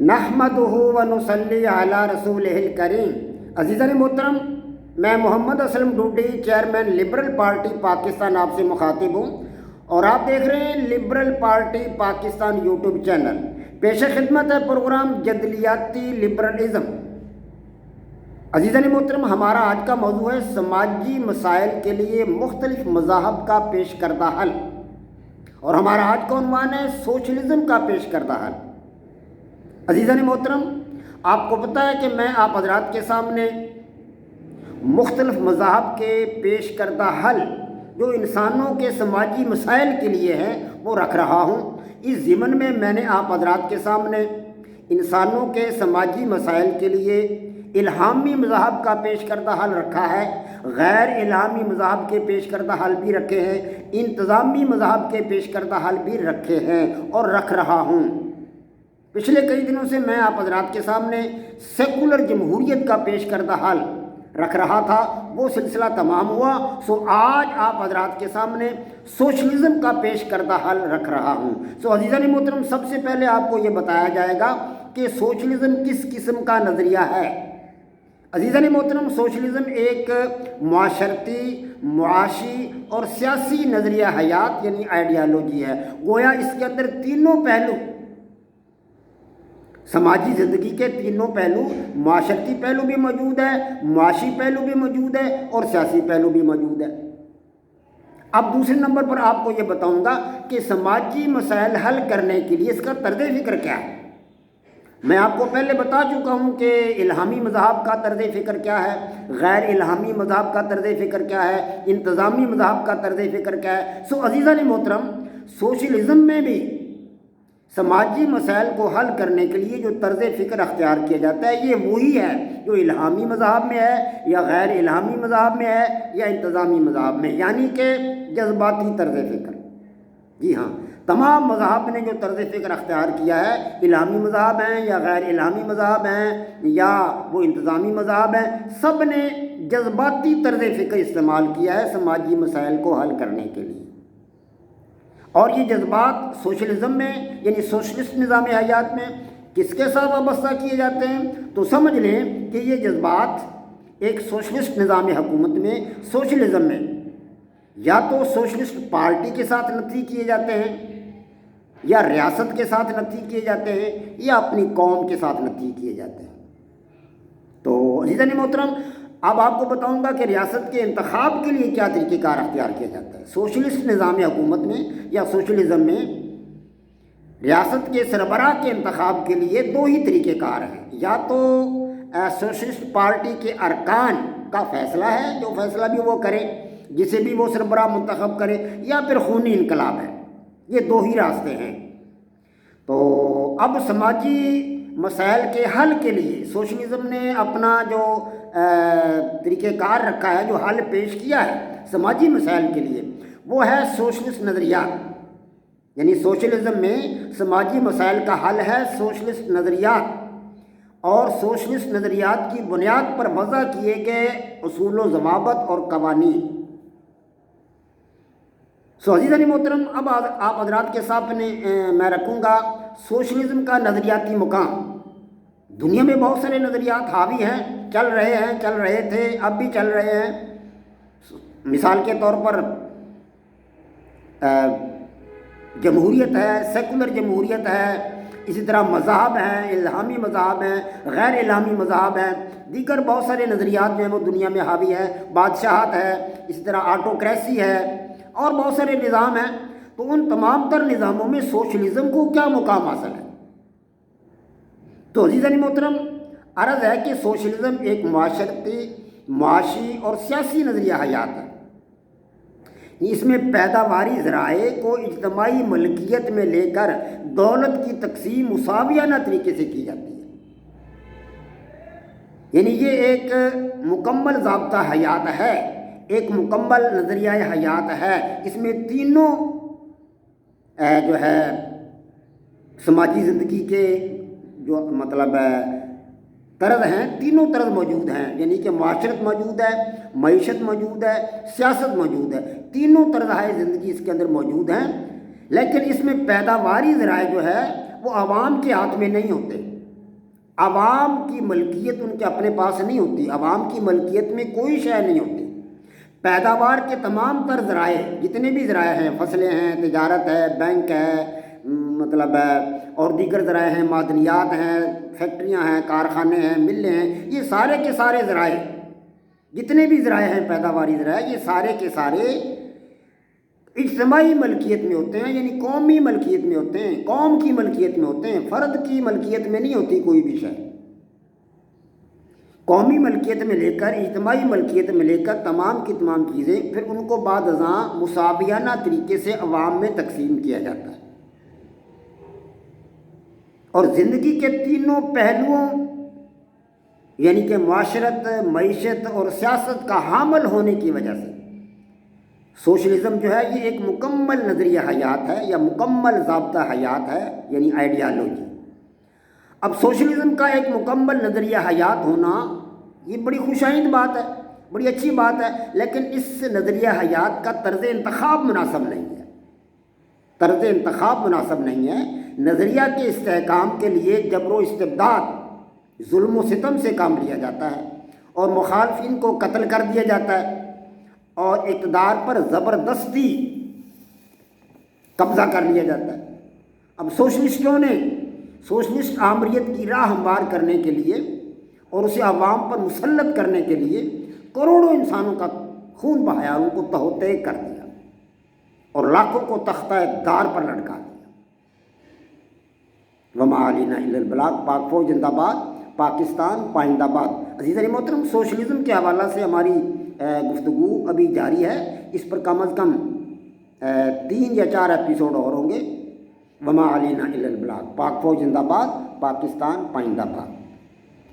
نحمدہ و نصلی علی رسولہ الکریم۔ عزیزان محترم، میں Muhammad Aslam Dodi, chairman liberal party Pakistan, آپ سے مخاطب ہوں اور آپ دیکھ رہے ہیں liberal party Pakistan YouTube channel. پیش خدمت ہے پروگرام جدلیاتی لبرلزم۔ عزیزان محترم، ہمارا آج کا موضوع ہے سماجی مسائل کے لیے مختلف مذاہب کا پیش کردہ حل، اور ہمارا آج کا عنوان ہے سوشلزم کا پیش کردہ حل۔ عزیزان محترم، آپ کو پتہ ہے کہ میں آپ حضرات کے سامنے مختلف مذاہب کے پیش کردہ حل جو انسانوں کے سماجی مسائل کے لیے ہیں وہ رکھ رہا ہوں۔ اس ضمن میں میں نے آپ حضرات کے سامنے انسانوں کے سماجی مسائل کے لیے الہامی مذاہب کا پیش کردہ حل رکھا ہے، غیر الہامی مذاہب کے پیش کردہ حل بھی رکھے ہیں، انتظامی مذاہب کے پیش کردہ حل بھی رکھے ہیں اور رکھ رہا ہوں۔ پچھلے کئی دنوں سے میں آپ حضرات کے سامنے سیکولر جمہوریت کا پیش کردہ حل رکھ رہا تھا، وہ سلسلہ تمام ہوا، سو آج آپ حضرات کے سامنے سوشلزم کا پیش کردہ حل رکھ رہا ہوں۔ سو عزیزان محترم، سب سے پہلے آپ کو یہ بتایا جائے گا کہ سوشلزم کس قسم کا نظریہ ہے۔ عزیزان محترم، سوشلزم ایک معاشرتی، معاشی اور سیاسی نظریہ حیات یعنی آئیڈیالوجی ہے۔ گویا اس کے اندر تینوں پہلو، سماجی زندگی کے تینوں پہلو، معاشرتی پہلو بھی موجود ہے، معاشی پہلو بھی موجود ہے اور سیاسی پہلو بھی موجود ہے۔ اب دوسرے نمبر پر آپ کو یہ بتاؤں گا کہ سماجی مسائل حل کرنے کے لیے اس کا طرز فکر کیا ہے۔ میں آپ کو پہلے بتا چکا ہوں کہ الہامی مذہب کا طرز فکر کیا ہے، غیر الہامی مذہب کا طرز فکر کیا ہے، انتظامی مذہب کا طرز فکر کیا ہے۔ سو عزیزان محترم، سوشلزم میں بھی سماجی مسائل کو حل کرنے کے لیے جو طرز فکر اختیار کیا جاتا ہے یہ وہی ہے جو الہامی مذہب میں ہے یا غیر الہامی مذہب میں ہے یا انتظامی مذہب میں، یعنی کہ جذباتی طرز فکر۔ جی ہاں، تمام مذاہب نے جو طرز فکر اختیار کیا ہے، الہامی مذہب ہیں یا غیر الہامی مذہب ہیں یا وہ انتظامی مذہب ہیں، سب نے جذباتی طرز فکر استعمال کیا ہے سماجی مسائل کو حل کرنے کے لیے۔ اور یہ جذبات سوشلزم میں یعنی سوشلسٹ نظام حیات میں کس کے ساتھ وابستہ کیے جاتے ہیں؟ تو سمجھ لیں کہ یہ جذبات ایک سوشلسٹ نظام حکومت میں، سوشلزم میں، یا تو سوشلسٹ پارٹی کے ساتھ نتھی کیے جاتے ہیں، یا ریاست کے ساتھ نتھی کیے جاتے ہیں، یا اپنی قوم کے ساتھ نتھی کیے جاتے ہیں۔ تو عزیزان محترم، اب آپ کو بتاؤں گا کہ ریاست کے انتخاب کے لیے کیا طریقہ کار اختیار کیا جاتا ہے۔ سوشلسٹ نظام حکومت میں یا سوشلزم میں ریاست کے سربراہ کے انتخاب کے لیے دو ہی طریقہ کار ہیں، یا تو سوشلسٹ پارٹی کے ارکان کا فیصلہ ہے، جو فیصلہ بھی وہ کرے، جسے بھی وہ سربراہ منتخب کرے، یا پھر خونی انقلاب ہے۔ یہ دو ہی راستے ہیں۔ تو اب سماجی مسائل کے حل کے لیے سوشلزم نے اپنا جو طریقہ کار رکھا ہے، جو حل پیش کیا ہے سماجی مسائل کے لیے، وہ ہے سوشلسٹ نظریات۔ یعنی سوشلزم میں سماجی مسائل کا حل ہے سوشلسٹ نظریات، اور سوشلسٹ نظریات کی بنیاد پر وضع کیے گئے اصول و ضوابط اور قوانین۔ سو عزیزان محترم، اب آپ حضرات کے سامنے میں رکھوں گا سوشلزم کا نظریاتی مقام۔ دنیا میں بہت سارے نظریات حاوی ہیں، چل رہے تھے، اب بھی چل رہے ہیں۔ مثال کے طور پر جمہوریت ہے، سیکولر جمہوریت ہے، اسی طرح مذاہب ہیں، الہامی مذاہب ہیں، غیر الہامی مذاہب ہیں، دیگر بہت سارے نظریات جو ہیں وہ دنیا میں حاوی ہے، بادشاہت ہے، اسی طرح آٹوکریسی ہے، اور بہت سارے نظام ہیں۔ تو ان تمام تر نظاموں میں سوشلزم کو کیا مقام حاصل ہے؟ تو عزیزان محترم، عرض ہے کہ سوشلزم ایک معاشرتی، معاشی اور سیاسی نظریہ حیات ہے۔ اس میں پیداواری ذرائع کو اجتماعی ملکیت میں لے کر دولت کی تقسیم مساویانہ طریقے سے کی جاتی ہے۔ یعنی یہ ایک مکمل ضابطہ حیات ہے، ایک مکمل نظریہ حیات ہے۔ اس میں تینوں جو ہے سماجی زندگی کے جو مطلب طرز ہیں، تینوں طرز موجود ہیں، یعنی کہ معاشرت موجود ہے، معیشت موجود ہے، سیاست موجود ہے، تینوں طرز زندگی اس کے اندر موجود ہیں۔ لیکن اس میں پیداواری ذرائع جو ہے وہ عوام کے ہاتھ میں نہیں ہوتے، عوام کی ملکیت ان کے اپنے پاس نہیں ہوتی، عوام کی ملکیت میں کوئی شے نہیں ہوتی۔ پیداوار کے تمام تر ذرائع، جتنے بھی ذرائع ہیں، فصلیں ہیں، تجارت ہے، بینک ہے، مطلب ہے، اور دیگر ذرائع ہیں، معدنیات ہیں، فیکٹریاں ہیں، کارخانے ہیں، ملیں ہیں، یہ سارے کے سارے ذرائع، جتنے بھی ذرائع ہیں پیداواری ذرائع، یہ سارے کے سارے اجتماعی ملکیت میں ہوتے ہیں، یعنی قومی ملکیت میں ہوتے ہیں، قوم کی ملکیت میں ہوتے ہیں، فرد کی ملکیت میں نہیں ہوتی کوئی بھی شے۔ قومی ملکیت میں لے کر، اجتماعی ملکیت میں لے کر تمام کی تمام چیزیں پھر ان کو بعد ازاں مساویانہ طریقے سے عوام میں تقسیم کیا جاتا ہے، اور زندگی کے تینوں پہلوؤں یعنی کہ معاشرت، معیشت اور سیاست کا حامل ہونے کی وجہ سے سوشلزم جو ہے یہ ایک مکمل نظریہ حیات ہے یا مکمل ضابطہ حیات ہے، یعنی آئیڈیالوجی۔ اب سوشلزم کا ایک مکمل نظریہ حیات ہونا یہ بڑی خوش آئند بات ہے، بڑی اچھی بات ہے، لیکن اس نظریہ حیات کا طرز انتخاب مناسب نہیں ہے، طرز انتخاب مناسب نہیں ہے۔ نظریہ کے استحکام کے لیے جبر و استبداد، ظلم و ستم سے کام لیا جاتا ہے، اور مخالفین کو قتل کر دیا جاتا ہے، اور اقتدار پر زبردستی قبضہ کر لیا جاتا ہے۔ اب سوشلسٹوں نے سوشلسٹ آمریت کی راہ ہموار کرنے کے لیے اور اسے عوام پر مسلط کرنے کے لیے کروڑوں انسانوں کا خون بہایا، ان کو تہو تیگ کر دیا اور لاکھوں کو تختہ اقتدار پر لٹکا دیا۔ وما علینا الا البلاغ۔ پاک فوج زندہ باد، پاکستان پائندہ باد۔ عزیزان محترم، سوشلزم کے حوالہ سے ہماری گفتگو ابھی جاری ہے، اس پر کم از کم 3 یا 4 ایپیسوڈ اور ہوں گے۔ وما علینا الا البلاغ۔ پاک فوج زندہ باد، پاکستان پائندہ باد۔